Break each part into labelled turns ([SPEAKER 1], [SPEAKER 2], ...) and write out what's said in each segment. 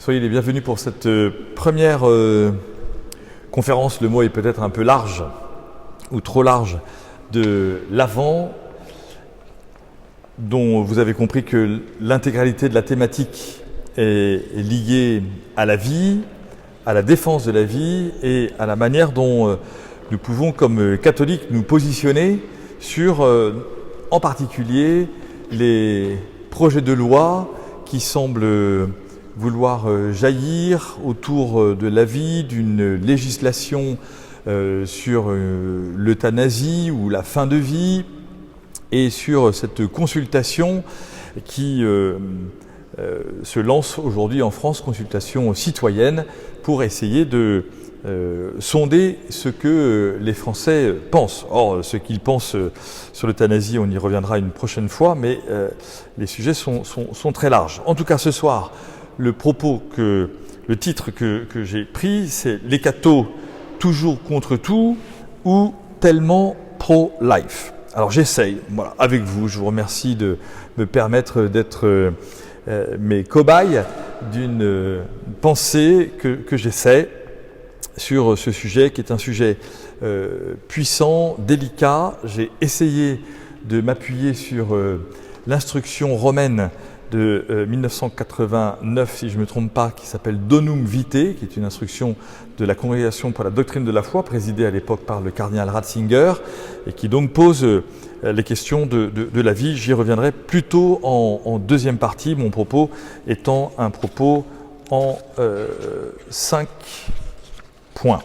[SPEAKER 1] Soyez les bienvenus pour cette première conférence, le mot est peut-être un peu large ou trop large, de l'Avent, dont vous avez compris que l'intégralité de la thématique est liée à la vie, à la défense de la vie et à la manière dont nous pouvons, comme catholiques, nous positionner sur, en particulier, les projets de loi qui semblent vouloir jaillir autour de la vie, d'une législation sur l'euthanasie ou la fin de vie, et sur cette consultation qui se lance aujourd'hui en France, consultation citoyenne, pour essayer de sonder ce que les Français pensent. Or, ce qu'ils pensent sur l'euthanasie, on y reviendra une prochaine fois, mais les sujets sont très larges. En tout cas, ce soir, le titre que j'ai pris, c'est « Les cathos toujours contre tout ou tellement pro-life ». Alors j'essaye, voilà, avec vous, je vous remercie de me permettre d'être mes cobayes d'une pensée que j'essaie sur ce sujet qui est un sujet puissant, délicat. J'ai essayé de m'appuyer sur l'instruction romaine de 1989, si je ne me trompe pas, qui s'appelle Donum Vitae, qui est une instruction de la Congrégation pour la doctrine de la foi, présidée à l'époque par le cardinal Ratzinger, et qui donc pose les questions de la vie. J'y reviendrai plutôt en deuxième partie, mon propos étant un propos en 5 points.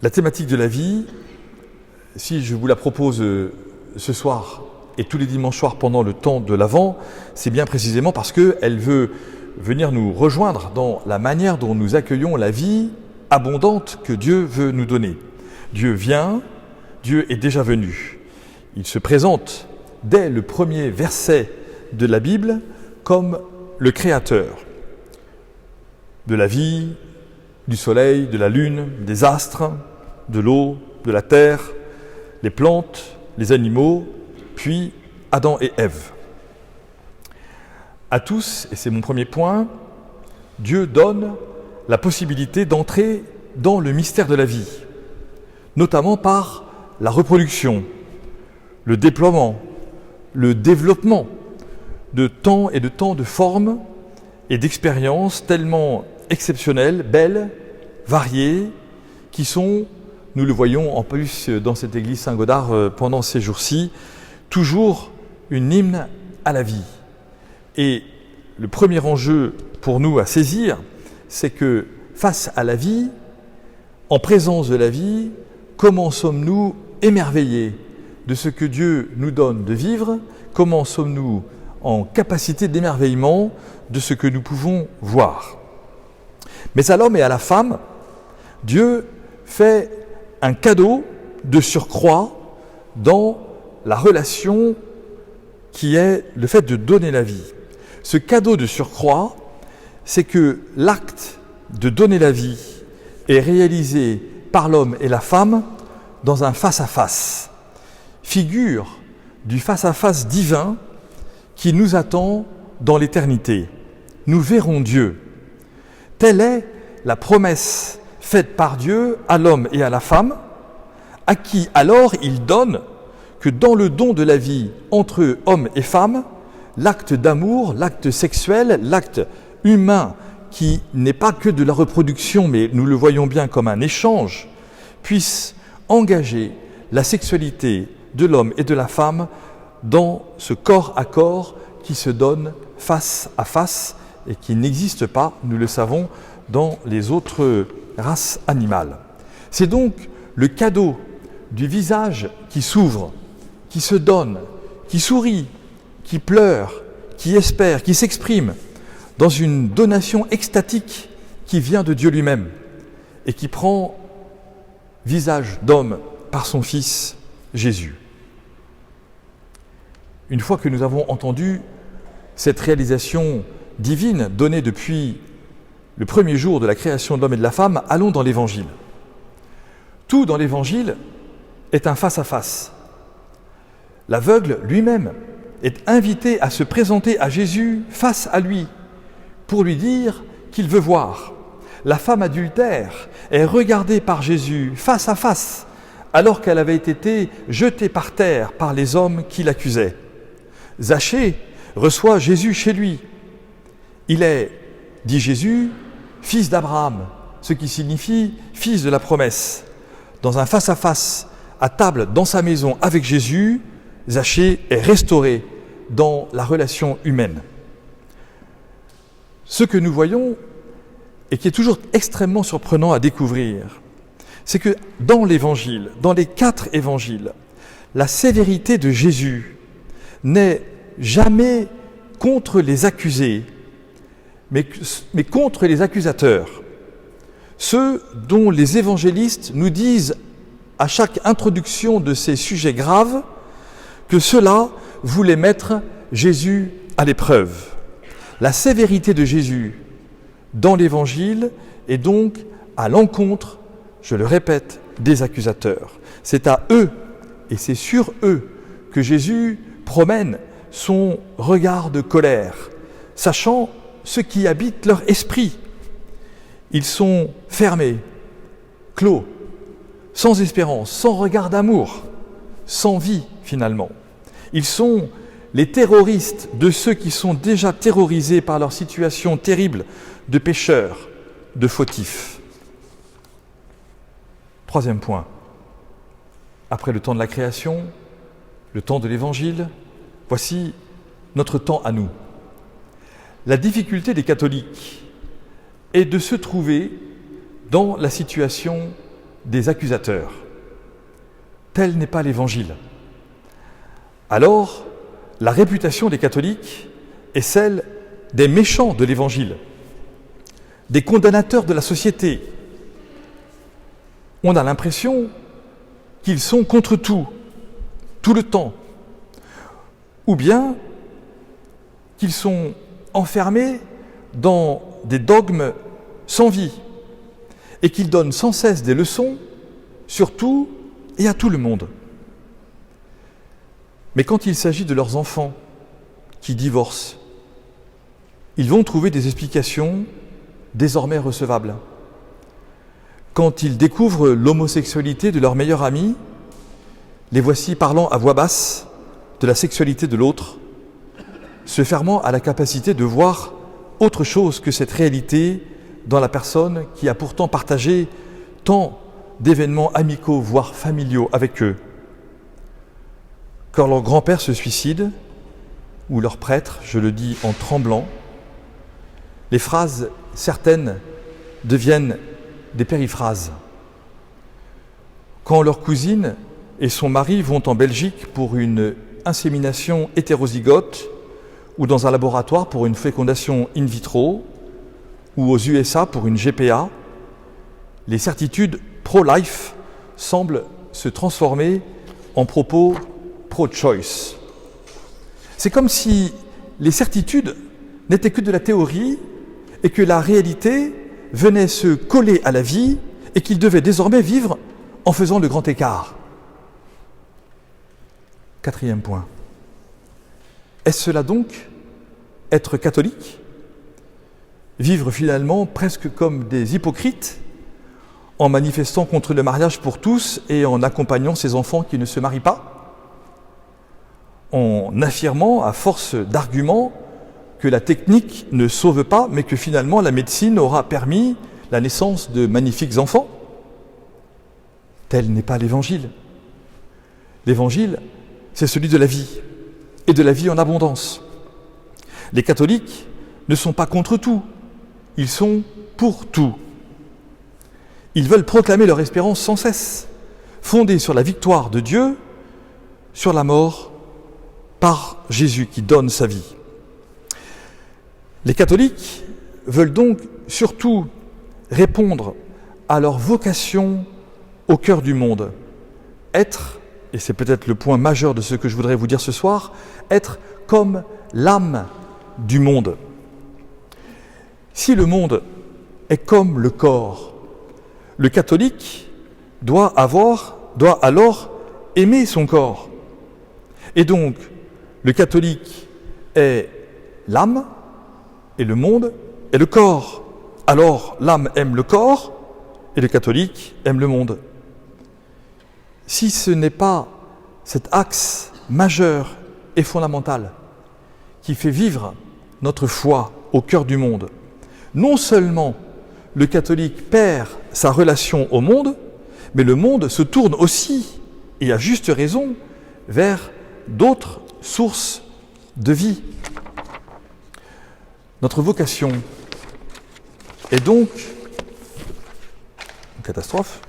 [SPEAKER 1] La thématique de la vie, si je vous la propose ce soir et tous les dimanches soirs pendant le temps de l'Avent, c'est bien précisément parce qu'elle veut venir nous rejoindre dans la manière dont nous accueillons la vie abondante que Dieu veut nous donner. Dieu vient, Dieu est déjà venu. Il se présente dès le premier verset de la Bible comme le Créateur de la vie, du soleil, de la lune, des astres, de l'eau, de la terre, les plantes, les animaux, puis Adam et Ève. À tous, et c'est mon premier point, Dieu donne la possibilité d'entrer dans le mystère de la vie, notamment par la reproduction, le déploiement, le développement de tant et de tant de formes et d'expériences tellement exceptionnelles, belles, variées, qui sont, nous le voyons en plus dans cette église Saint-Godard pendant ces jours-ci, toujours une hymne à la vie. Et le premier enjeu pour nous à saisir, c'est que face à la vie, en présence de la vie, comment sommes-nous émerveillés de ce que Dieu nous donne de vivre? Comment sommes-nous en capacité d'émerveillement de ce que nous pouvons voir? Mais à l'homme et à la femme, Dieu fait un cadeau de surcroît dans la relation qui est le fait de donner la vie. Ce cadeau de surcroît, c'est que l'acte de donner la vie est réalisé par l'homme et la femme dans un face-à-face, figure du face-à-face divin qui nous attend dans l'éternité. Nous verrons Dieu. Telle est la promesse faite par Dieu à l'homme et à la femme, à qui alors il donne que dans le don de la vie entre hommes et femmes, l'acte d'amour, l'acte sexuel, l'acte humain qui n'est pas que de la reproduction, mais nous le voyons bien comme un échange, puisse engager la sexualité de l'homme et de la femme dans ce corps à corps qui se donne face à face et qui n'existe pas, nous le savons, dans les autres races animales. C'est donc le cadeau du visage qui s'ouvre, qui se donne, qui sourit, qui pleure, qui espère, qui s'exprime dans une donation extatique qui vient de Dieu lui-même et qui prend visage d'homme par son Fils Jésus. Une fois que nous avons entendu cette réalisation divine donnée depuis le premier jour de la création de l'homme et de la femme, allons dans l'Évangile. Tout dans l'Évangile est un face-à-face. L'aveugle lui-même est invité à se présenter à Jésus face à lui pour lui dire qu'il veut voir. La femme adultère est regardée par Jésus face à face alors qu'elle avait été jetée par terre par les hommes qui l'accusaient. Zachée reçoit Jésus chez lui. Il est, dit Jésus, fils d'Abraham, ce qui signifie fils de la promesse. Dans un face-à-face, à table dans sa maison avec Jésus, Zachée est restauré dans la relation humaine. Ce que nous voyons, et qui est toujours extrêmement surprenant à découvrir, c'est que dans l'Évangile, dans les 4 évangiles, la sévérité de Jésus n'est jamais contre les accusés, mais contre les accusateurs. Ceux dont les évangélistes nous disent à chaque introduction de ces sujets graves que ceux-là voulaient mettre Jésus à l'épreuve. La sévérité de Jésus dans l'Évangile est donc à l'encontre, je le répète, des accusateurs. C'est à eux, et c'est sur eux, que Jésus promène son regard de colère, sachant ce qui habite leur esprit. Ils sont fermés, clos, sans espérance, sans regard d'amour, sans vie finalement. Ils sont les terroristes de ceux qui sont déjà terrorisés par leur situation terrible de pécheurs, de fautifs. 3e point. Après le temps de la création, le temps de l'Évangile, voici notre temps à nous. La difficulté des catholiques est de se trouver dans la situation des accusateurs. Tel n'est pas l'Évangile. Alors, la réputation des catholiques est celle des méchants de l'Évangile, des condamnateurs de la société. On a l'impression qu'ils sont contre tout le temps, ou bien qu'ils sont enfermés dans des dogmes sans vie et qu'ils donnent sans cesse des leçons sur tout et à tout le monde. Mais quand il s'agit de leurs enfants qui divorcent, ils vont trouver des explications désormais recevables. Quand ils découvrent l'homosexualité de leur meilleur ami, les voici parlant à voix basse de la sexualité de l'autre, se fermant à la capacité de voir autre chose que cette réalité dans la personne qui a pourtant partagé tant d'événements amicaux, voire familiaux avec eux. Quand leur grand-père se suicide, ou leur prêtre, je le dis en tremblant, les phrases certaines deviennent des périphrases. Quand leur cousine et son mari vont en Belgique pour une insémination hétérozygote ou dans un laboratoire pour une fécondation in vitro ou aux USA pour une GPA, les certitudes pro-life semblent se transformer en propos pro-choice. C'est comme si les certitudes n'étaient que de la théorie et que la réalité venait se coller à la vie et qu'ils devaient désormais vivre en faisant le grand écart. 4e point. Est-ce cela donc, être catholique ? Vivre finalement presque comme des hypocrites en manifestant contre le mariage pour tous et en accompagnant ces enfants qui ne se marient pas ? En affirmant à force d'arguments que la technique ne sauve pas, mais que finalement la médecine aura permis la naissance de magnifiques enfants. Tel n'est pas l'Évangile. L'Évangile, c'est celui de la vie, et de la vie en abondance. Les catholiques ne sont pas contre tout, ils sont pour tout. Ils veulent proclamer leur espérance sans cesse, fondée sur la victoire de Dieu, sur la mort, par Jésus qui donne sa vie. Les catholiques veulent donc surtout répondre à leur vocation au cœur du monde. Être, et c'est peut-être le point majeur de ce que je voudrais vous dire ce soir, être comme l'âme du monde. Si le monde est comme le corps, le catholique doit alors aimer son corps. Et donc, Le catholique est l'âme et le monde est le corps. Alors l'âme aime le corps et le catholique aime le monde. Si ce n'est pas cet axe majeur et fondamental qui fait vivre notre foi au cœur du monde, non seulement le catholique perd sa relation au monde, mais le monde se tourne aussi, et à juste raison, vers d'autres sources de vie. Notre vocation est donc une catastrophe.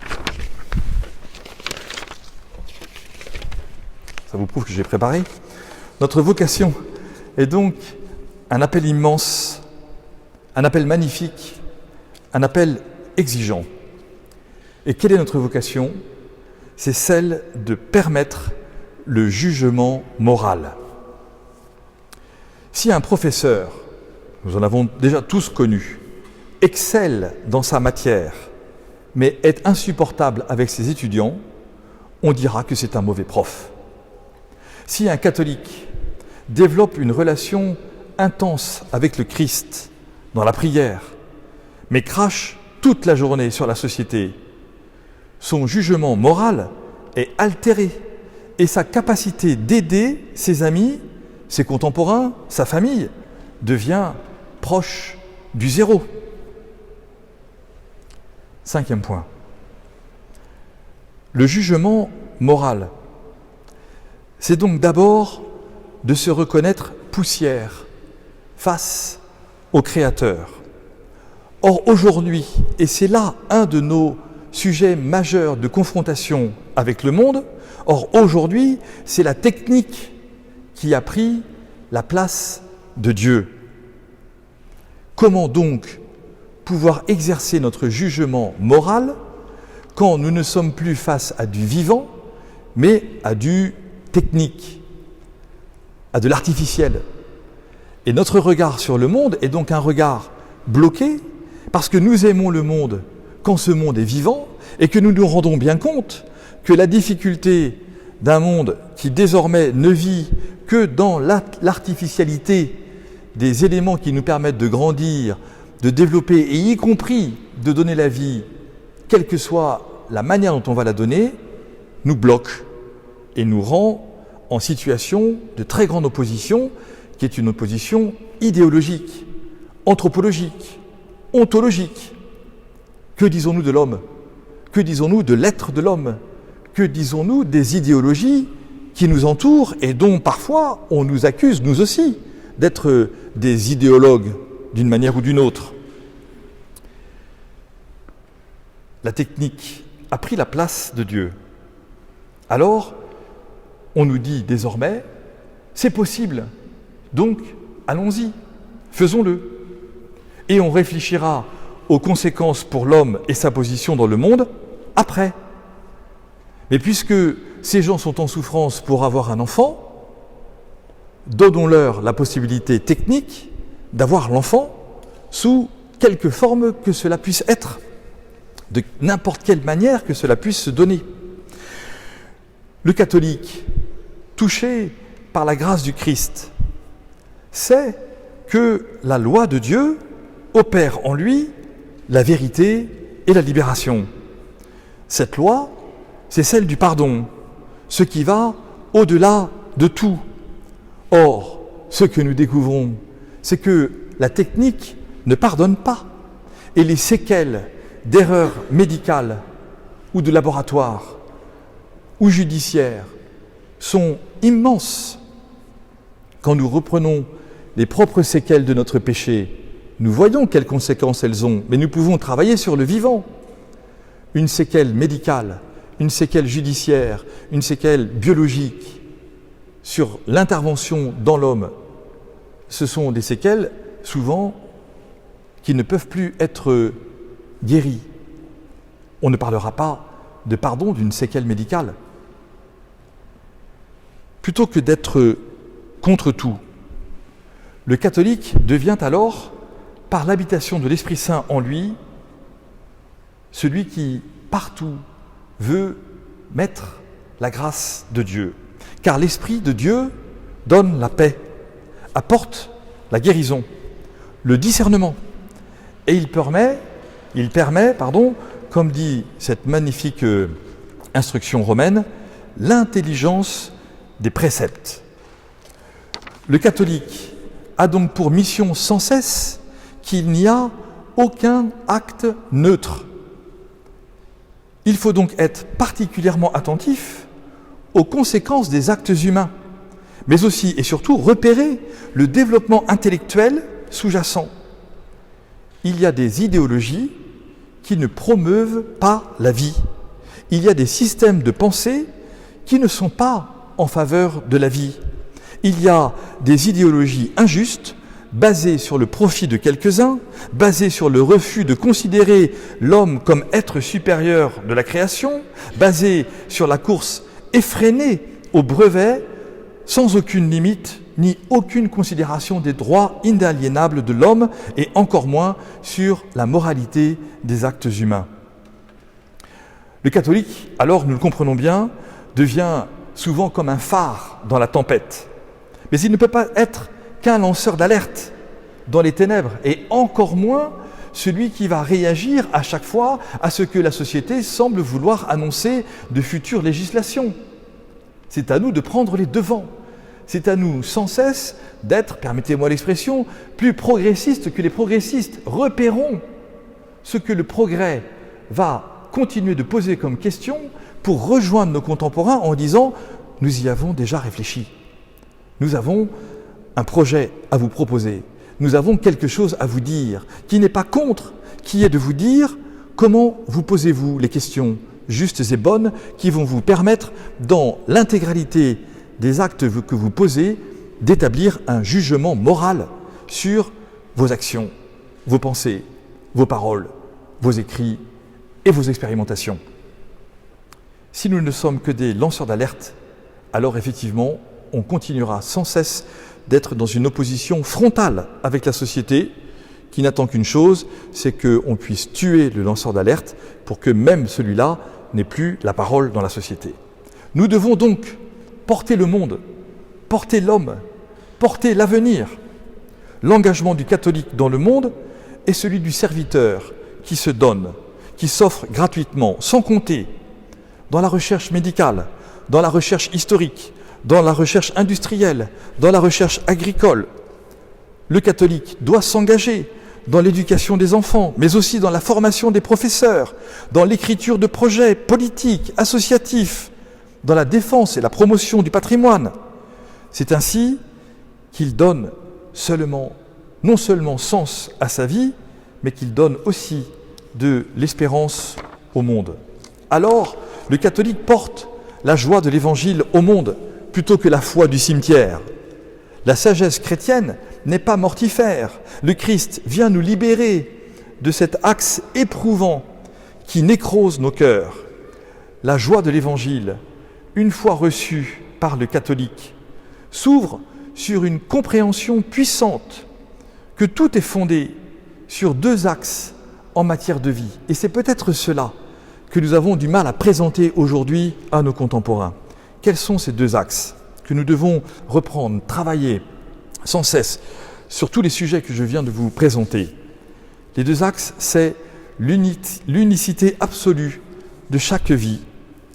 [SPEAKER 1] Ça vous prouve que j'ai préparé. Notre vocation est donc un appel immense, un appel magnifique, un appel exigeant. Et quelle est notre vocation ? C'est celle de permettre le jugement moral. Si un professeur, nous en avons déjà tous connu, excelle dans sa matière, mais est insupportable avec ses étudiants, on dira que c'est un mauvais prof. Si un catholique développe une relation intense avec le Christ dans la prière, mais crache toute la journée sur la société, son jugement moral est altéré et sa capacité d'aider ses amis, ses contemporains, sa famille, devient proche du zéro. 5e point. Le jugement moral, c'est donc d'abord de se reconnaître poussière face au Créateur. Or aujourd'hui, et c'est là un de nos sujets majeurs de confrontation avec le monde, or aujourd'hui, c'est la technique qui a pris la place de Dieu. Comment donc pouvoir exercer notre jugement moral quand nous ne sommes plus face à du vivant, mais à du technique, à de l'artificiel. Et notre regard sur le monde est donc un regard bloqué, parce que nous aimons le monde quand ce monde est vivant, et que nous nous rendons bien compte que la difficulté d'un monde qui désormais ne vit que dans l'artificialité des éléments qui nous permettent de grandir, de développer, et y compris de donner la vie, quelle que soit la manière dont on va la donner, nous bloque et nous rend en situation de très grande opposition, qui est une opposition idéologique, anthropologique, ontologique. Que disons-nous de l'homme ? Que disons-nous de l'être de l'homme ? Que disons-nous des idéologies qui nous entourent et dont parfois on nous accuse, nous aussi, d'être des idéologues d'une manière ou d'une autre ? La technique a pris la place de Dieu. Alors, on nous dit désormais, c'est possible, donc allons-y, faisons-le. Et on réfléchira aux conséquences pour l'homme et sa position dans le monde après. Mais puisque ces gens sont en souffrance pour avoir un enfant, donnons-leur la possibilité technique d'avoir l'enfant sous quelque forme que cela puisse être, de n'importe quelle manière que cela puisse se donner. Le catholique, touché par la grâce du Christ, sait que la loi de Dieu opère en lui la vérité et la libération. Cette loi, c'est celle du pardon, ce qui va au-delà de tout. Or, ce que nous découvrons, c'est que la technique ne pardonne pas, et les séquelles d'erreurs médicales ou de laboratoire ou judiciaires sont immenses. Quand nous reprenons les propres séquelles de notre péché, nous voyons quelles conséquences elles ont, mais nous pouvons travailler sur le vivant. Une séquelle médicale, une séquelle judiciaire, une séquelle biologique sur l'intervention dans l'homme, ce sont des séquelles, souvent, qui ne peuvent plus être guéries. On ne parlera pas de pardon d'une séquelle médicale. Plutôt que d'être contre tout, le catholique devient alors, par l'habitation de l'Esprit Saint en lui, celui qui, partout, veut mettre la grâce de Dieu. Car l'Esprit de Dieu donne la paix, apporte la guérison, le discernement. Et il permet, comme dit cette magnifique instruction romaine, l'intelligence des préceptes. Le catholique a donc pour mission sans cesse qu'il n'y a aucun acte neutre. Il faut donc être particulièrement attentif aux conséquences des actes humains, mais aussi et surtout repérer le développement intellectuel sous-jacent. Il y a des idéologies qui ne promeuvent pas la vie. Il y a des systèmes de pensée qui ne sont pas en faveur de la vie. Il y a des idéologies injustes, basées sur le profit de quelques-uns, basées sur le refus de considérer l'homme comme être supérieur de la création, basées sur la course effrénée au brevet, sans aucune limite ni aucune considération des droits inaliénables de l'homme et encore moins sur la moralité des actes humains. Le catholique, alors nous le comprenons bien, devient souvent comme un phare dans la tempête. Mais il ne peut pas être qu'un lanceur d'alerte dans les ténèbres et encore moins celui qui va réagir à chaque fois à ce que la société semble vouloir annoncer de futures législations. C'est à nous de prendre les devants. C'est à nous sans cesse d'être, permettez-moi l'expression, plus progressistes que les progressistes. Repérons ce que le progrès va continuer de poser comme question pour rejoindre nos contemporains en disant « nous y avons déjà réfléchi, nous avons un projet à vous proposer, nous avons quelque chose à vous dire, qui n'est pas contre, qui est de vous dire comment vous posez-vous les questions justes et bonnes qui vont vous permettre, dans l'intégralité des actes que vous posez, d'établir un jugement moral sur vos actions, vos pensées, vos paroles, vos écrits et vos expérimentations. Si nous ne sommes que des lanceurs d'alerte, alors effectivement, on continuera sans cesse d'être dans une opposition frontale avec la société qui n'attend qu'une chose, c'est qu'on puisse tuer le lanceur d'alerte pour que même celui-là n'ait plus la parole dans la société. Nous devons donc porter le monde, porter l'homme, porter l'avenir. L'engagement du catholique dans le monde est celui du serviteur qui se donne, qui s'offre gratuitement, sans compter, dans la recherche médicale, dans la recherche historique, dans la recherche industrielle, dans la recherche agricole. Le catholique doit s'engager dans l'éducation des enfants, mais aussi dans la formation des professeurs, dans l'écriture de projets politiques, associatifs, dans la défense et la promotion du patrimoine. C'est ainsi qu'il donne non seulement sens à sa vie, mais qu'il donne aussi de l'espérance au monde. Alors, le catholique porte la joie de l'Évangile au monde, plutôt que la foi du cimetière. La sagesse chrétienne n'est pas mortifère. Le Christ vient nous libérer de cet axe éprouvant qui nécrose nos cœurs. La joie de l'Évangile, une fois reçue par le catholique, s'ouvre sur une compréhension puissante que tout est fondé sur deux axes en matière de vie. Et c'est peut-être cela que nous avons du mal à présenter aujourd'hui à nos contemporains. Quels sont ces deux axes que nous devons reprendre, travailler sans cesse sur tous les sujets que je viens de vous présenter? Les deux axes, c'est l'unicité absolue de chaque vie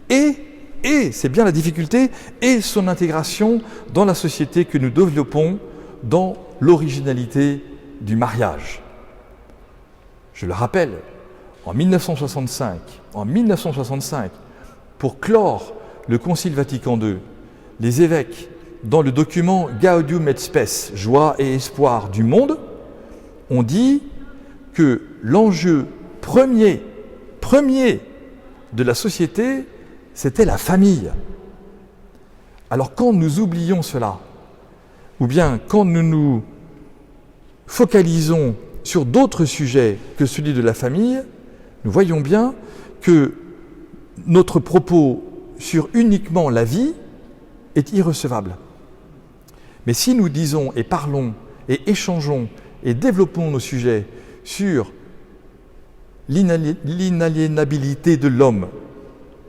[SPEAKER 1] et c'est bien la difficulté, et son intégration dans la société que nous développons dans l'originalité du mariage. Je le rappelle, en 1965, pour clore le Concile Vatican II, les évêques, dans le document Gaudium et Spes, joie et espoir du monde, ont dit que l'enjeu premier de la société, c'était la famille. Alors quand nous oublions cela, ou bien quand nous nous focalisons sur d'autres sujets que celui de la famille, nous voyons bien que notre propos sur uniquement la vie est irrecevable. Mais si nous disons et parlons et échangeons et développons nos sujets sur l'inaliénabilité de l'homme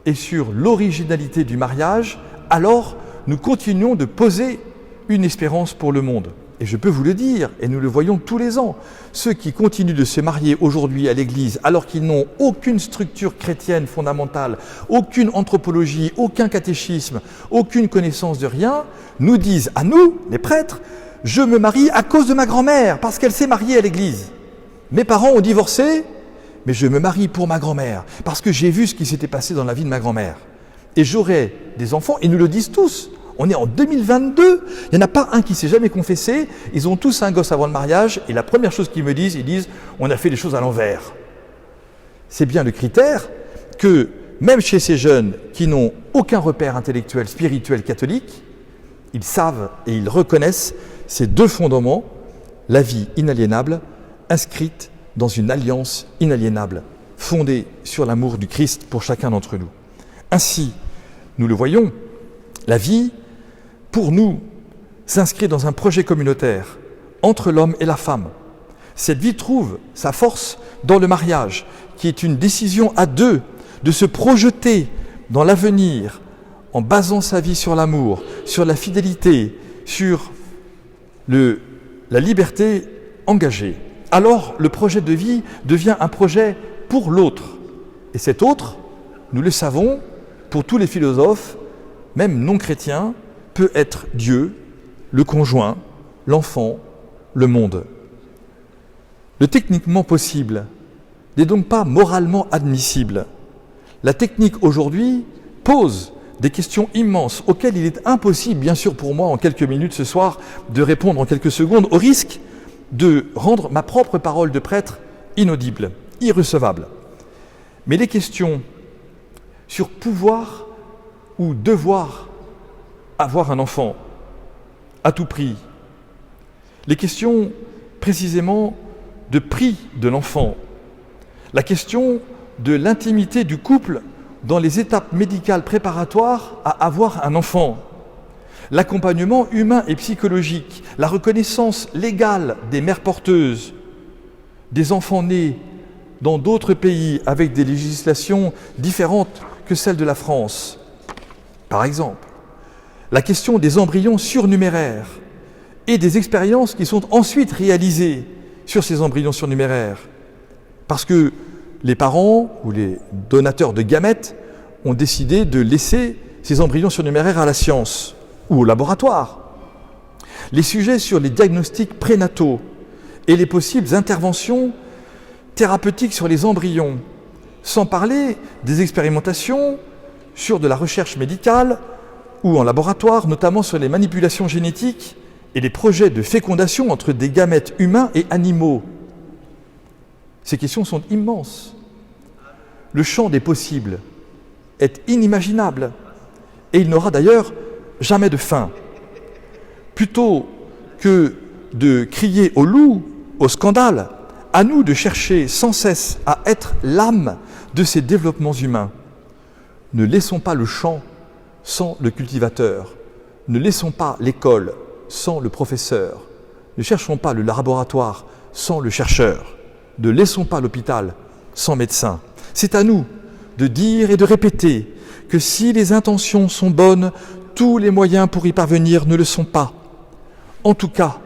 [SPEAKER 1] et sur l'originalité du mariage, alors nous continuons de poser une espérance pour le monde. Et je peux vous le dire, et nous le voyons tous les ans, ceux qui continuent de se marier aujourd'hui à l'Église alors qu'ils n'ont aucune structure chrétienne fondamentale, aucune anthropologie, aucun catéchisme, aucune connaissance de rien, nous disent à nous, les prêtres, « Je me marie à cause de ma grand-mère, parce qu'elle s'est mariée à l'Église. Mes parents ont divorcé, mais je me marie pour ma grand-mère, parce que j'ai vu ce qui s'était passé dans la vie de ma grand-mère. Et j'aurai des enfants, et nous le disent tous. On est en 2022, il n'y en a pas un qui ne s'est jamais confessé, ils ont tous un gosse avant le mariage, et la première chose qu'ils me disent, ils disent « on a fait les choses à l'envers ». C'est bien le critère que, même chez ces jeunes qui n'ont aucun repère intellectuel, spirituel, catholique, ils savent et ils reconnaissent ces deux fondements, la vie inaliénable, inscrite dans une alliance inaliénable, fondée sur l'amour du Christ pour chacun d'entre nous. Ainsi, nous le voyons, la vie, pour nous, s'inscrit dans un projet communautaire entre l'homme et la femme. Cette vie trouve sa force dans le mariage, qui est une décision à deux de se projeter dans l'avenir en basant sa vie sur l'amour, sur la fidélité, sur la liberté engagée. Alors, le projet de vie devient un projet pour l'autre. Et cet autre, nous le savons, pour tous les philosophes, même non chrétiens, peut être Dieu, le conjoint, l'enfant, le monde. Le techniquement possible n'est donc pas moralement admissible. La technique aujourd'hui pose des questions immenses auxquelles il est impossible, bien sûr pour moi, en quelques minutes ce soir, de répondre en quelques secondes, au risque de rendre ma propre parole de prêtre inaudible, irrecevable. Mais les questions sur pouvoir ou devoir avoir un enfant à tout prix, les questions précisément de prix de l'enfant, la question de l'intimité du couple dans les étapes médicales préparatoires à avoir un enfant, l'accompagnement humain et psychologique, la reconnaissance légale des mères porteuses, des enfants nés dans d'autres pays avec des législations différentes que celles de la France, par exemple, la question des embryons surnuméraires et des expériences qui sont ensuite réalisées sur ces embryons surnuméraires, parce que les parents ou les donateurs de gamètes ont décidé de laisser ces embryons surnuméraires à la science ou au laboratoire. Les sujets sur les diagnostics prénataux et les possibles interventions thérapeutiques sur les embryons, sans parler des expérimentations sur de la recherche médicale ou en laboratoire, notamment sur les manipulations génétiques et les projets de fécondation entre des gamètes humains et animaux. Ces questions sont immenses. Le champ des possibles est inimaginable et il n'aura d'ailleurs jamais de fin. Plutôt que de crier au loup, au scandale, à nous de chercher sans cesse à être l'âme de ces développements humains. Ne laissons pas le champ sans le cultivateur. Ne laissons pas l'école sans le professeur. Ne cherchons pas le laboratoire sans le chercheur. Ne laissons pas l'hôpital sans médecin. C'est à nous de dire et de répéter que si les intentions sont bonnes, tous les moyens pour y parvenir ne le sont pas. En tout cas,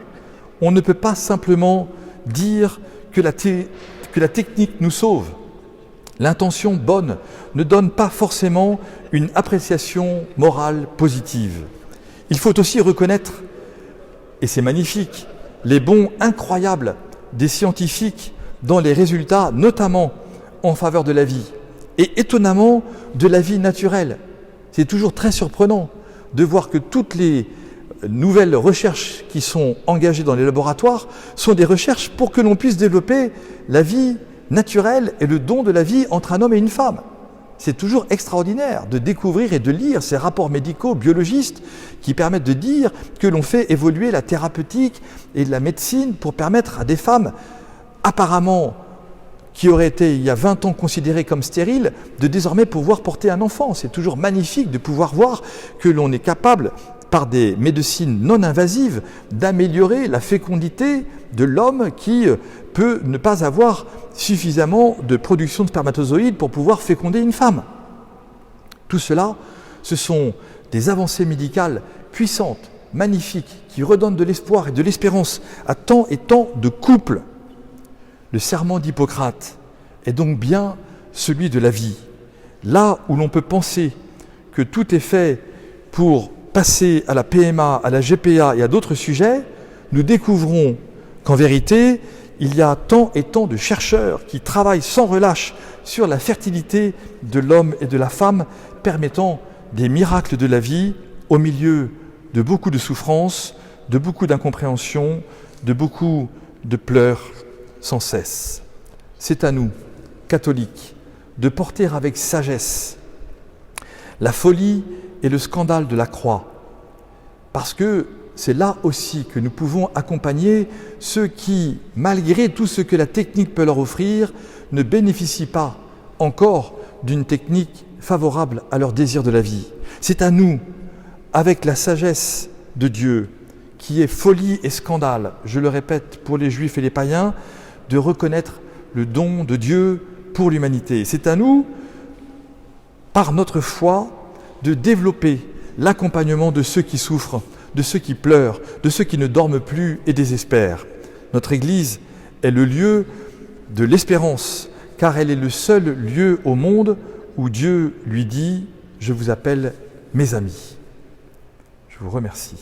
[SPEAKER 1] on ne peut pas simplement dire que la technique nous sauve. L'intention bonne ne donne pas forcément une appréciation morale positive. Il faut aussi reconnaître, et c'est magnifique, les bons incroyables des scientifiques dans les résultats, notamment en faveur de la vie, et étonnamment de la vie naturelle. C'est toujours très surprenant de voir que toutes les nouvelles recherches qui sont engagées dans les laboratoires sont des recherches pour que l'on puisse développer la vie naturelle et le don de la vie entre un homme et une femme. C'est toujours extraordinaire de découvrir et de lire ces rapports médicaux, biologistes, qui permettent de dire que l'on fait évoluer la thérapeutique et la médecine pour permettre à des femmes, apparemment, qui auraient été il y a 20 ans considérées comme stériles, de désormais pouvoir porter un enfant. C'est toujours magnifique de pouvoir voir que l'on est capable, par des médecines non invasives, d'améliorer la fécondité de l'homme qui peut ne pas avoir suffisamment de production de spermatozoïdes pour pouvoir féconder une femme. Tout cela, ce sont des avancées médicales puissantes magnifique qui redonne de l'espoir et de l'espérance à tant et tant de couples. Le serment d'Hippocrate est donc bien celui de la vie. Là où l'on peut penser que tout est fait pour passer à la PMA, à la GPA et à d'autres sujets, nous découvrons qu'en vérité, il y a tant et tant de chercheurs qui travaillent sans relâche sur la fertilité de l'homme et de la femme, permettant des miracles de la vie au milieu de beaucoup de souffrances, de beaucoup d'incompréhensions, de beaucoup de pleurs sans cesse. C'est à nous, catholiques, de porter avec sagesse la folie et le scandale de la croix, parce que c'est là aussi que nous pouvons accompagner ceux qui, malgré tout ce que la technique peut leur offrir, ne bénéficient pas encore d'une technique favorable à leur désir de la vie. C'est à nous, avec la sagesse de Dieu, qui est folie et scandale, je le répète pour les Juifs et les païens, de reconnaître le don de Dieu pour l'humanité. C'est à nous, par notre foi, de développer l'accompagnement de ceux qui souffrent, de ceux qui pleurent, de ceux qui ne dorment plus et désespèrent. Notre Église est le lieu de l'espérance, car elle est le seul lieu au monde où Dieu lui dit « Je vous appelle mes amis ». Je vous remercie.